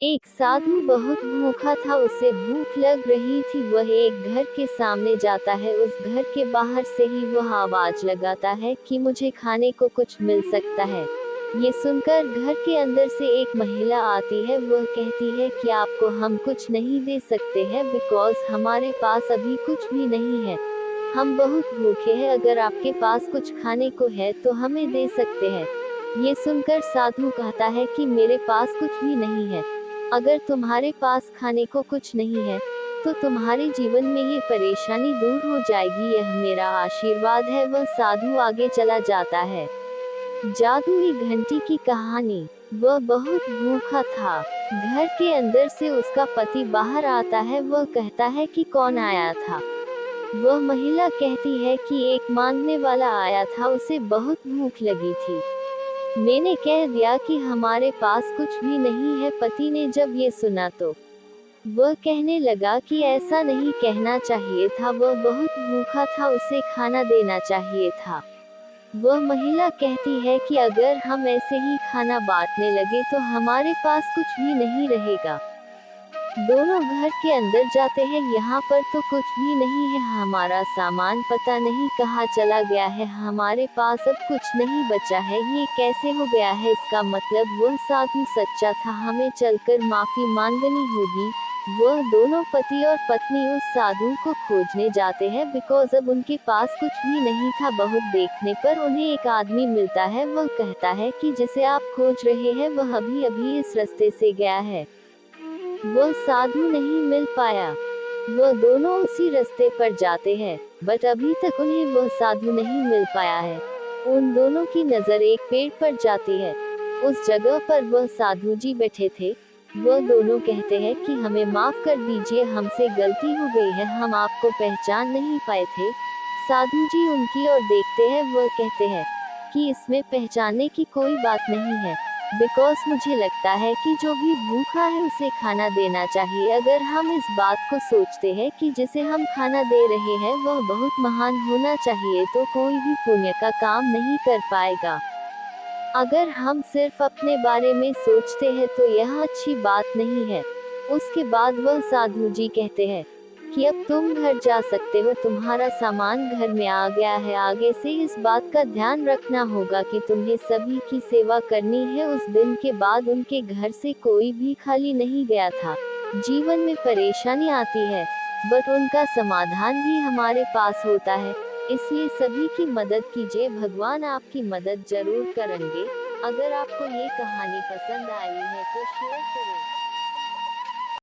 एक साधु बहुत भूखा था, उसे भूख लग रही थी। वह एक घर के सामने जाता है। उस घर के बाहर से ही वह आवाज लगाता है कि मुझे खाने को कुछ मिल सकता है। ये सुनकर घर के अंदर से एक महिला आती है। वह कहती है कि आपको हम कुछ नहीं दे सकते हैं, बिकॉज हमारे पास अभी कुछ भी नहीं है। हम बहुत भूखे हैं। अगर आपके पास कुछ खाने को है तो हमें दे सकते हैं। ये सुनकर साधु कहता है कि मेरे पास कुछ भी नहीं है। अगर तुम्हारे पास खाने को कुछ नहीं है तो तुम्हारे जीवन में ये परेशानी दूर हो जाएगी, यह मेरा आशीर्वाद है। वह साधु आगे चला जाता है। जादुई घंटी की कहानी। वह बहुत भूखा था। घर के अंदर से उसका पति बाहर आता है। वह कहता है कि कौन आया था। वह महिला कहती है कि एक मांगने वाला आया था, उसे बहुत भूख लगी थी। मैंने कह दिया कि हमारे पास कुछ भी नहीं है। पति ने जब ये सुना तो वह कहने लगा कि ऐसा नहीं कहना चाहिए था, वह बहुत भूखा था, उसे खाना देना चाहिए था। वह महिला कहती है कि अगर हम ऐसे ही खाना बांटने लगे तो हमारे पास कुछ भी नहीं रहेगा। दोनों घर के अंदर जाते हैं। यहाँ पर तो कुछ भी नहीं है। हमारा सामान पता नहीं कहाँ चला गया है। हमारे पास अब कुछ नहीं बचा है। ये कैसे हो गया है? इसका मतलब वह साधु सच्चा था। हमें चलकर माफी मांगनी होगी। वह दोनों पति और पत्नी उस साधु को खोजने जाते हैं, बिकॉज अब उनके पास कुछ भी नहीं था। बहुत देखने पर उन्हें एक आदमी मिलता है। वह कहता है कि जिसे आप खोज रहे हैं वह अभी अभी इस रास्ते से गया है। वह साधु नहीं मिल पाया। वह दोनों उसी रास्ते पर जाते हैं, बट अभी तक उन्हें वह साधु नहीं मिल पाया है। उन दोनों की नजर एक पेड़ पर जाती है। उस जगह पर वह साधु जी बैठे थे। वह दोनों कहते हैं कि हमें माफ कर दीजिए, हमसे गलती हो गई है, हम आपको पहचान नहीं पाए थे। साधु जी उनकी ओर देखते हैं। वह कहते हैं कि इसमें पहचानने की कोई बात नहीं है, बिकॉज मुझे लगता है कि जो भी भूखा है उसे खाना देना चाहिए। अगर हम इस बात को सोचते हैं कि जिसे हम खाना दे रहे हैं वह बहुत महान होना चाहिए, तो कोई भी पुण्य का काम नहीं कर पाएगा। अगर हम सिर्फ अपने बारे में सोचते हैं तो यह अच्छी बात नहीं है। उसके बाद वह साधु जी कहते हैं कि अब तुम घर जा सकते हो, तुम्हारा सामान घर में आ गया है। आगे से इस बात का ध्यान रखना होगा कि तुम्हें सभी की सेवा करनी है। उस दिन के बाद उनके घर से कोई भी खाली नहीं गया था। जीवन में परेशानी आती है, बट उनका समाधान भी हमारे पास होता है। इसलिए सभी की मदद कीजिए, भगवान आपकी मदद जरूर करेंगे। अगर आपको ये कहानी पसंद आई है तो शेयर करें।